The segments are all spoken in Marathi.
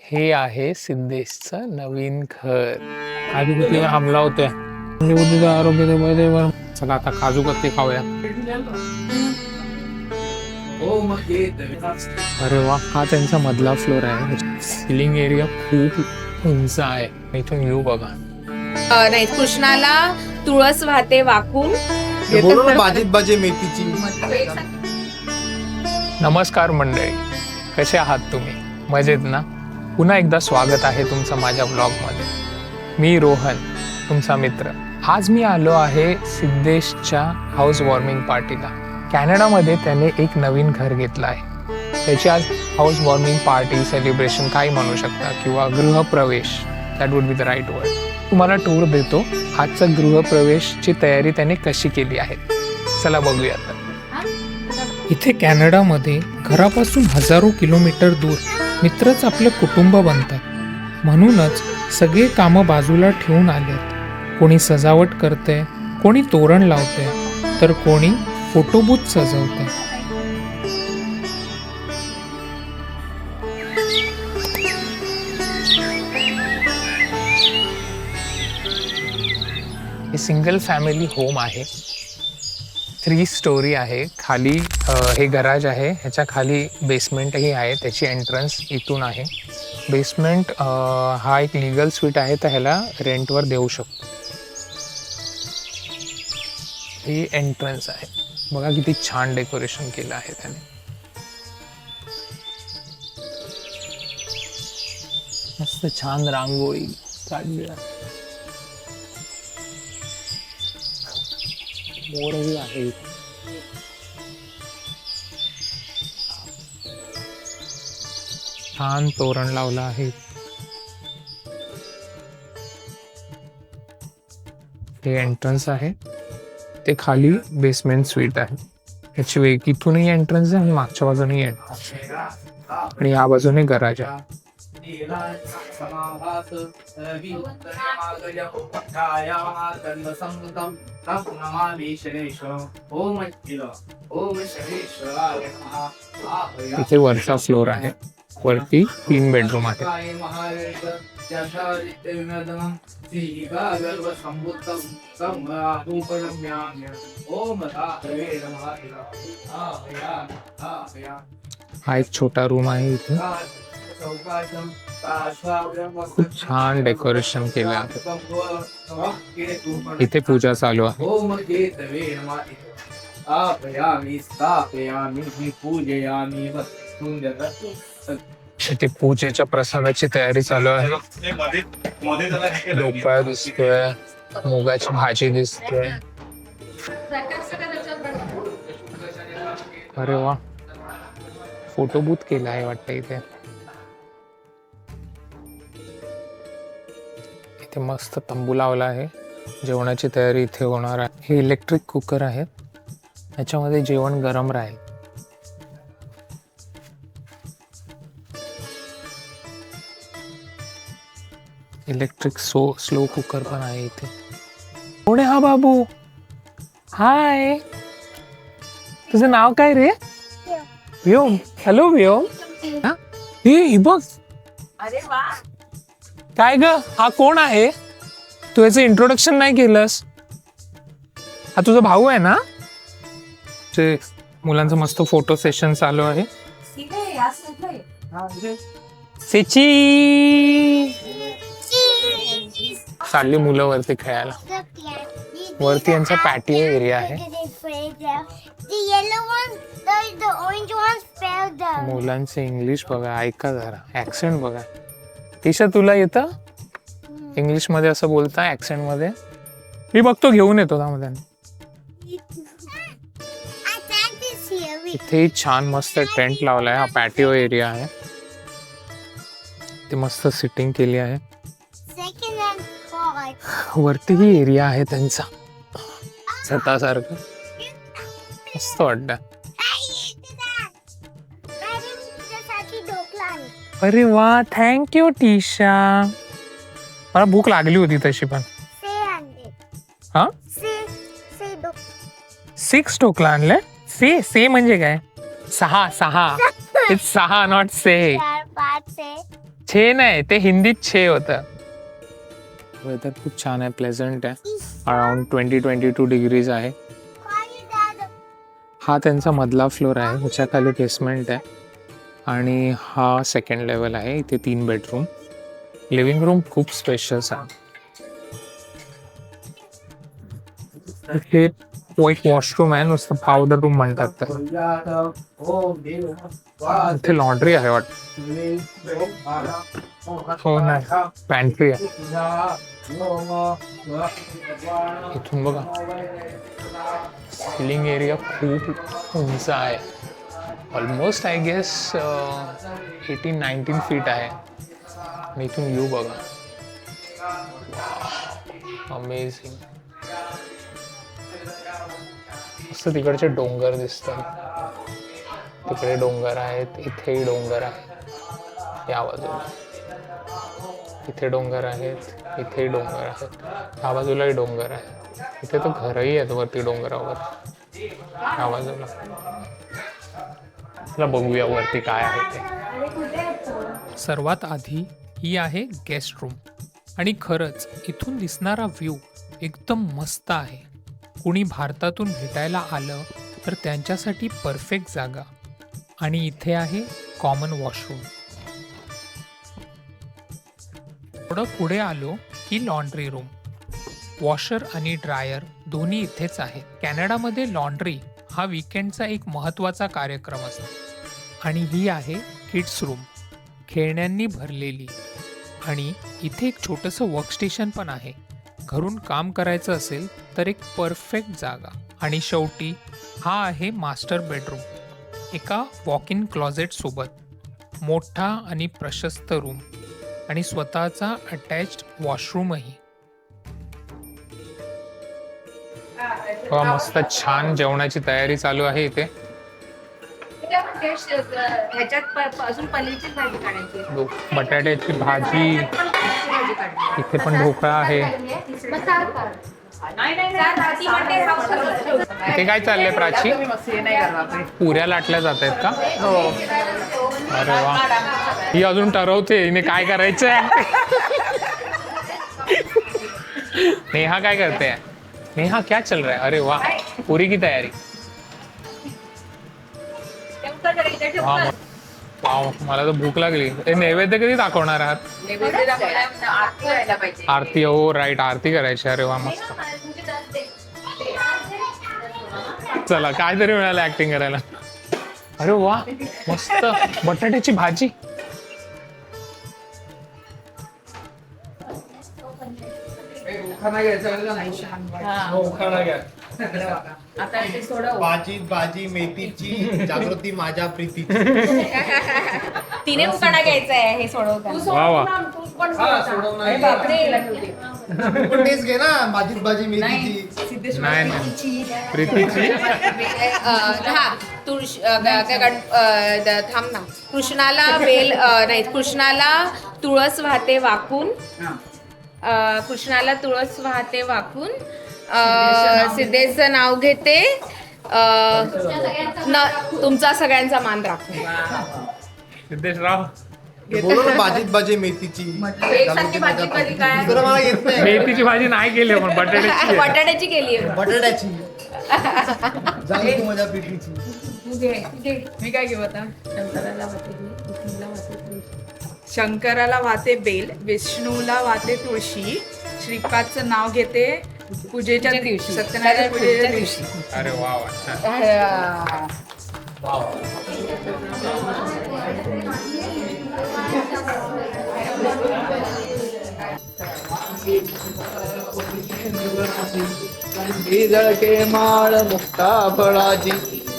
हे आहे सिद्धेशचं नवीन घर. आधी कुठे हमला होत्या आरोग्य. चला आता काजू कतली खाऊया. अरे वा, हा त्यांचा मधला फ्लोर आहे. सिलिंग एरिया खूप उंच आहे. इथून व्ह्यू बघा. नाही, कृष्णाला तुळस वाहते वाकून. बाजे मेथीची. नमस्कार मंडळी, कसे आहात तुम्ही? मजेत ना? पुन्हा एकदा स्वागत आहे तुमचं माझ्या ब्लॉगमध्ये. मी रोहन, तुमचा मित्र. आज मी आलो आहे सिद्धेशच्या हाऊस वॉर्मिंग पार्टीला. कॅनडामध्ये त्याने एक नवीन घर घेतलं आहे. त्याची आज हाऊस वॉर्मिंग पार्टी, सेलिब्रेशन काही म्हणू शकता, किंवा गृहप्रवेश, that would be the right word. तुम्हाला टूर देतो आजचा गृहप्रवेशची तयारी त्याने कशी केली आहे. चला बघूया. इथे कॅनडामध्ये घरापासून हजारो किलोमीटर दूर मित्रच आपलं कुटुंब बनतात. म्हणूनच सगळे कामं बाजूला ठेवून आलेत. कोणी सजावट करते, कोणी तोरण लावते, तर कोणी फोटोबूथ सजवते. हे सिंगल फॅमिली होम आहे. 3 स्टोरी आहे. खाली हे गराज आहे. ह्याच्या खाली बेसमेंटही आहे. त्याची एंट्रन्स इथून आहे. बेसमेंट हा एक लिगल स्वीट आहे, तर ह्याला रेंटवर देऊ शकतो. ही एंट्रन्स आहे. बघा किती छान डेकोरेशन केलं आहे त्याने. मस्त छान रांगोळी काढली आहे. मोरही आहे. छान तोरण लावलं आहे. हे एंट्रन्स आहे. ते खाली बेसमेंट स्वीट आहे. याची वेग इथूनही एंट्रन्स आहे आणि मागच्या बाजूनही एंट्रन्स आहे. आणि या बाजूने गराज आहे. इथे वरचा फ्लोर आहे. वरती 3 बेडरूम आहेत. हा एक छोटा रूम आहे. इथे खूप छान डेकोरेशन केलं आहे. इथे पूजा चालू आहे. इथे पूजेच्या प्रसादाची तयारी चालू आहे. ढोकळा दिसतोय, मुगाची भाजी दिसतोय. अरे वा, फोटोबूथ केला आहे वाटतं इथे. इथे मस्त तंबू लावला आहे. जेवणाची तयारी इथे होणार आहे. हे इलेक्ट्रिक कुकर आहे. याच्यामध्ये जेवण गरम राहील. इलेक्ट्रिक स्लो कुकर पण आहे इथे. कोण आहे हा बाबू? हाय, तुझं नाव काय रे? व्योम. हॅलो व्योम. हे बघ. अरे वा, काय ग, हा कोण आहे? तू याचं इंट्रोडक्शन नाही केलंस. हा तुझा भाऊ आहे ना? मुलांचं मस्त फोटो सेशन चालू आहे. सेची चालली मुलं वरती खेळायला. वरती यांचा पॅटिओ एरिया आहे. मुलांचे इंग्लिश बघा, ऐका जरा, ऍक्सेंट बघा. टीशा, तुला येतं इंग्लिश मध्ये असं बोलता ऍक्सेंट मध्ये? मी बघतो, घेऊन येतो त्यामध्ये. इथे छान मस्त टेंट लावलाय. हा पॅटिओ एरिया आहे. ते मस्त सिटिंग केली आहे. वरतीही एरिया आहे त्यांचा छतासारखं. मस्त वाटतं. अरे वा, थँक्यू टीशा. मला भूक लागली होती तशी पण. हा, 6 ढोकळा आणले. से म्हणजे काय? 6. इट्स 6, नॉट से. छे नाही, ते हिंदीत छे होतं. वेदर खूप छान आहे, प्लेझंट आहे. अराउंड 20-22 डिग्रीज आहे. हा त्यांचा मधला फ्लोर आहे, ह्याच्या खाली बेसमेंट आहे आणि हा सेकंड लेवल आहे. इथे 3 बेडरूम. लिव्हिंग रूम खूप स्पेशियस आहे. इथे एक वॉशरूम आहे, नुसतं पावडर रूम म्हणतात तर. इथे लॉन्ड्री आहे वाटतं. हो नाही, पॅन्ट्री आहे. इथून बघा, सिलिंग एरिया खूप उंच आहे. ऑलमोस्ट आय गेस 18-19 फीट आहे. आणि इथून व्ह्यू बघा, अमेझिंग. मस्त तिकडचे डोंगर दिसतात. तिकडे डोंगर आहेत, इथेही डोंगर आहेत. या बाजूला इथे डोंगर आहेत, इथेही डोंगर आहेत. या बाजूलाही डोंगर आहे. इथे तर घरही आहेत वरती डोंगरावर. या बाजूला चला बघूया वरती काय आहे ते. सर्वात आधी ही आहे गेस्ट रूम. आणि खरंच इथून दिसणारा व्ह्यू एकदम मस्त आहे. कुणी भारतातून भेटायला आलं तर त्यांच्यासाठी परफेक्ट जागा. आणि इथे आहे कॉमन वॉशरूम. थोडं पुढे आलो की लॉन्ड्री रूम. वॉशर आणि ड्रायर दोन्ही इथेच आहे. कॅनडामध्ये लॉन्ड्री हा वीकेंडचा एक महत्त्वाचा कार्यक्रम असतो. आणि ही आहे किड्स रूम, खेळण्यांनी भरलेली. आणि इथे एक छोटंसं वर्कस्टेशन पण आहे. घरून काम करायचं असेल तर एक परफेक्ट जागा. आणि शेवटी हा आहे मास्टर बेडरूम, एका वॉक इन क्लॉजेट सोबत. मोठा आणि प्रशस्त रूम आणि स्वतःचा अटॅच्ड वॉशरूमही. मस्त छान जेवणाची तयारी चालू आहे इथे. ह्याच्यात अजून पनीरची भाजी काढायची. बटाट्याची भाजी, इथे पण ढोकळा आहे. इथे काय चाललंय प्राची? पुऱ्या लाटल्या जात आहेत का? अरे वा, ही अजून ठरवते हिने काय करायचंय. नेहा काय करते? नेहा क्या चल रहा है? अरे वाह, पूरी की तयारी. वाव, मला तर भूक लागली. नैवेद्य कधी दाखवणार आहात? आरती, हो राईट, आरती करायची. अरे वा, मस्त. चला, काहीतरी मिळालं ऍक्टिंग करायला. अरे वा, मस्त. बटाट्याची भाजी. भाजी मेथीची, जागृती माझ्या प्रीतीची. तिने उखाणा घ्यायचा आहे हे सोडवता. वा वा. टेस्ट घे ना, भाजी मेथीची. नाही प्रीतीची. हा तुळशी थांब ना. कृष्णाला तुळस वाहते वाकून. कृष्णाला तुळस वाहते वाकून. सिद्धेचं नाव घेते. तुमचा सगळ्यांचा मान राखून. सिद्धेश राव, बोलो ना, भाजी मेथीची. एकसारखी भाजी कधी काय? तुला मला येत नाही. मेथीची भाजी नाही केली पण बटाट्याची. बटाट्याची केली आहे. बटाट्याची. जागृती माझ्या प्रीतीची. मी काय घेऊ आता? शंकराला वाहते बेल, विष्णूला वाहते तुळशी, श्रीपादचं नाव घेते पूजेच्या दिवशी, सत्यनारायण पूजेच्या दिवशी. अरे वा वा, छान. के माळ मुक्ता फळाची.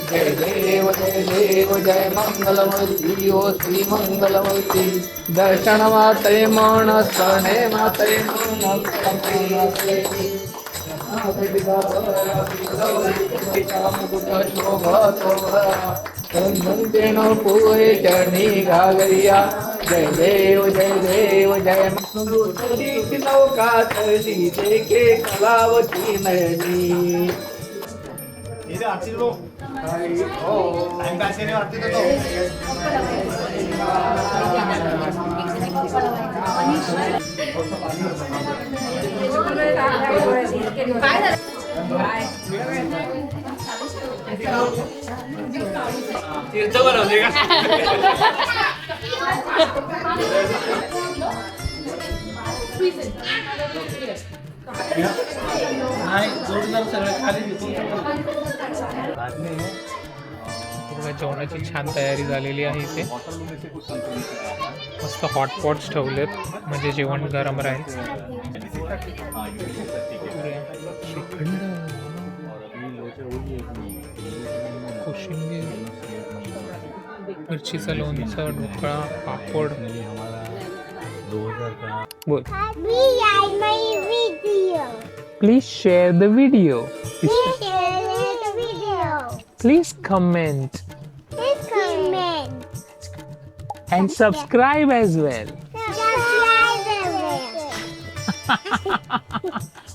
जय देव जय देव जय मंगलमूर्ती ओ श्री मंगलमूर्ती. दर्शन माते मन स्तने माते मन पुरे चरणी घागरिया. जय देव जय नौका तरली देखे कलावती नयनी. आरती लो. टाइम पास करने आरती तो. पूर्ण जेवणाची छान तयारी झालेली आहे इथे. मस्त हॉटपॉट्स ठेवलेत म्हणजे जेवण गरम राहील. श्रीखंड, कोशिंबीर, मिरचीचं लोणचं, ढोकळा, पापड. बोल. Please share the video. Please comment and subscribe as well.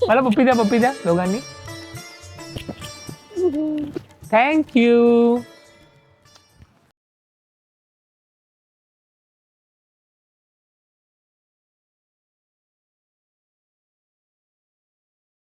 मला पप्पी द्या दोघांनी. Thank you.